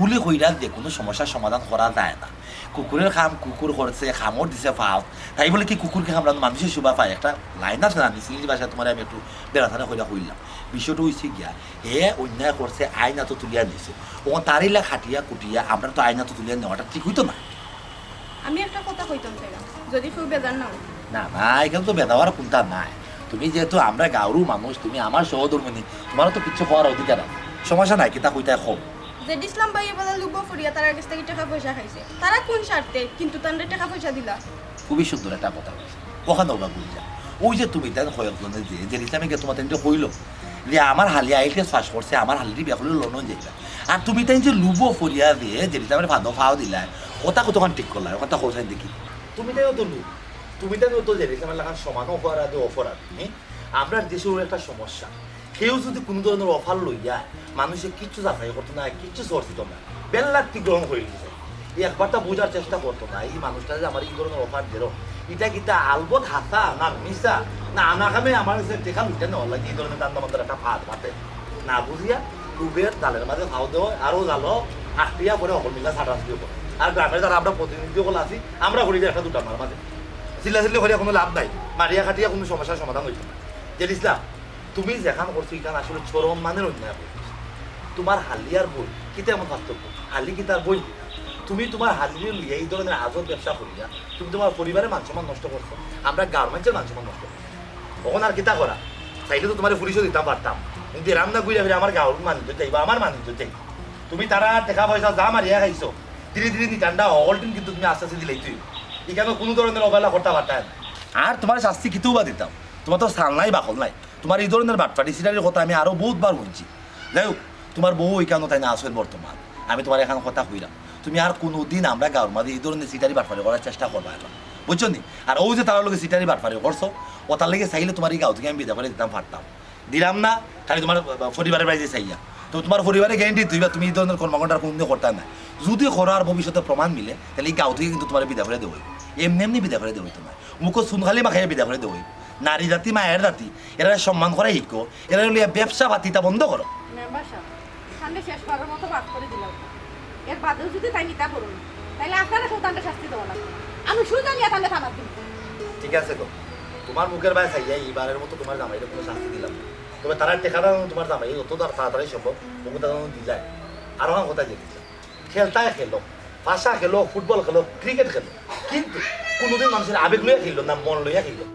উলি কইরা যে কোনো সমস্যার সমাধান করা যায় না। কুকুরের খাম কুকুর করছে, খামর দিছে ফাও, তাই বলে কি কুকুরকে কামড়ানো মানুষের শোভা পায়? একটা লাইন আছে না, সিলেটি ভাষায় তোমার আমি একটু বেড়াথানা কইরা কইলাম। বিষয়টা হয়েছে গিয়া হে অন্যায় করছে, আইনা তো তুলিয়া দিছে, ও তারিলা খাটিয়া কুটিয়া আমরা তো আইনা তো তুলিয়া নেওয়াটা ঠিক হইতো না। আমি একটা কথা কইতাম চাইলাম, যদি কেউ বেজার না হয়। না না, এখানে তো বেদাওয়ার কোনটা নাই। তুমি যেহেতু আমরা গাঁরু মানুষ, তুমি আমার সহধর্মিনী, তোমারও তো কিছু হওয়ার অধিকার আছে, সমস্যা নাই কিতা কইতাই হোক। যে ইসলাম ভাই বলে লুব ফরিয়া তার কাছ থেকে টাকা পয়সা খাইছে, তারা কোন স্বার্থে কিন্তু তাদের টাকা পয়সা দিলা? খুবই সুন্দর একটা কথা বলছে। ওখানে ওবা বুঝা ওই যে তুমি তাই কয়েকজনে যে ইসলামিকে তোমার তাই কইল যে আমার হালি আইএলটিএস পাস করছে, আমার হালিটি বিয়া করলে লন্ডন যাইবা, আর তুমি তাই যে লুবো ফরিয়া দিয়ে যে ইসলামের ভাদো ফাও দিলা, ওটা কতক্ষণ ঠিক করলা? ওখানটা কোথায় দেখি তুমি তাইও তো লুব, তুমি তাইও তো যে ইসলামের লাগান সমান অপরাধ অপরাধ। আমরা দেশের একটা সমস্যা, কেউ যদি কোনো ধরনের অফার লইয়া মানুষের কিচ্ছু যাচাই করতো না, কিচ্ছু চর্চিত না, বেল্লাটি গ্রহণ করে দিচ্ছে, এই একবারটা বোঝার চেষ্টা করতো না এই মানুষটা যে আমার এই ধরনের অফার দিল, এটা কিতা আলবত হাসা না মিশা না আনাকামে আমার কাছে টেকা লুটে নেওয়া লাগে এই ধরনের দাম দামাদের একটা ভাত ভাতে না বুঝিয়া ডুবের জালের মাঝে খাও দেওয়া আরও জালো আটটিয়া করে অকল মিলা ছাটাছাটি করে। আর গ্রামের যারা আমরা প্রতিনিধি সকল আছি আমরা করি একটা দুটা মার মাঝে চিল্লাচিল্লি করিয়া কোনো লাভ নাই, মারিয়া খাটিয়া কোনো সমস্যার সমাধান হইতো না। যে ইসলাম তুমি যেখান করছো এখানে আসলে চরম মানের অন্যায় করছো। তোমার হালি আর বই কিতা এমন পার্থক্য? হালি কি তার বই? তুমি তোমার হালিয়ে লিয়ে এই ধরনের আজব ব্যবসা করিয়া তুমি তোমার পরিবারের মান সম্মান নষ্ট করছো, আমরা গার্মেন্টসের মান সম্মান নষ্ট করছো। তখন আর কিতা করা? চাইলে তো তোমার পুলিশও দিতাম পারতাম, কিন্তু এরাম না ঘুরে ফিরে আমার গাঁর মানিজ্য চাই বা আমার মানিজ্য চাই। তুমি তারা টাকা পয়সা যা মারিয়া খাইছো ধীরে ধীরে নিটান্ডা অল্টিন, কিন্তু তুমি আস্তে আস্তে দিলেই তুই এখানে কোনো ধরনের অবহেলা করতে পারতাম আর তোমার শাস্তি কিতেও বা দিতাম। তোমার তো সাল নাই বাকল নাই, তোমার এই ধরনের বাটপাটি সিটারির কথা আমি আরও বহুতবার বলছি। যাই হোক, তোমার বউ ওইখানে তাই না আসেন বর্তমান, আমি তোমার এখানে কথা কইলাম তুমি আর কোনো দিন আমরা গাঁর মাঝে এই ধরনের সিটারি বাটপারি করার চেষ্টা করবা না, বুঝছো নি? আর ও যে তার লোকে সিটারি বাটপারি করছো, ও তার লেগে চাইলে তোমার এই গাঁও থেকে আমি বিদা করে দিতাম পারতাম, দিলাম না, খালি তোমার পরিবারের বাড়িতে চাইয়া। তো তোমার পরিবারে গ্যারেন্টি তুই বা তুমি এই ধরনের কর্মকাণ্ড কোনদিন করতে না। যদি করার ভবিষ্যতে প্রমাণ মিলে তাহলে এই গাঁও থেকে কিন্তু তোমার বিদা করে দেবো, এমনি এমনি বিদা করে দেবো, তোমার মুখো সুনখালি মাখাইয়া বিদা করে দেবো। নারী জাতি মায়ের জাতি এরা সম্মান করা শিখো, এরা ব্যবসা পাতিটা বন্ধ করো। মেম্বার সাহেব ঠান্ডা শেষ করার মতো বাদ করে দিলাম, এর বাদেও যদি তাই নিতা করুন তাহলে আপনারা সৌতানটা শাস্তি দেওয়া লাগবে, আমি সুজা নিয়ে তাহলে থানা দিব। ঠিক আছে গো, তোমার মুখের বাইরে চাইয়া এইবারের মতো তোমার জামাইটা কোনো শাস্তি দিলাম, তবে তারা টেকাটা তোমার জামাই অত তাড়াতাড়ি সম্ভব মুখটা দিলাই। আর আমার কথা যেতে খেলতায় খেলো, ভাষা খেলো, ফুটবল খেলো, ক্রিকেট খেলো, কিন্তু কোনোদিন মানুষের আবেগ লইয়া খেললো না, মন লইয়া খেললো।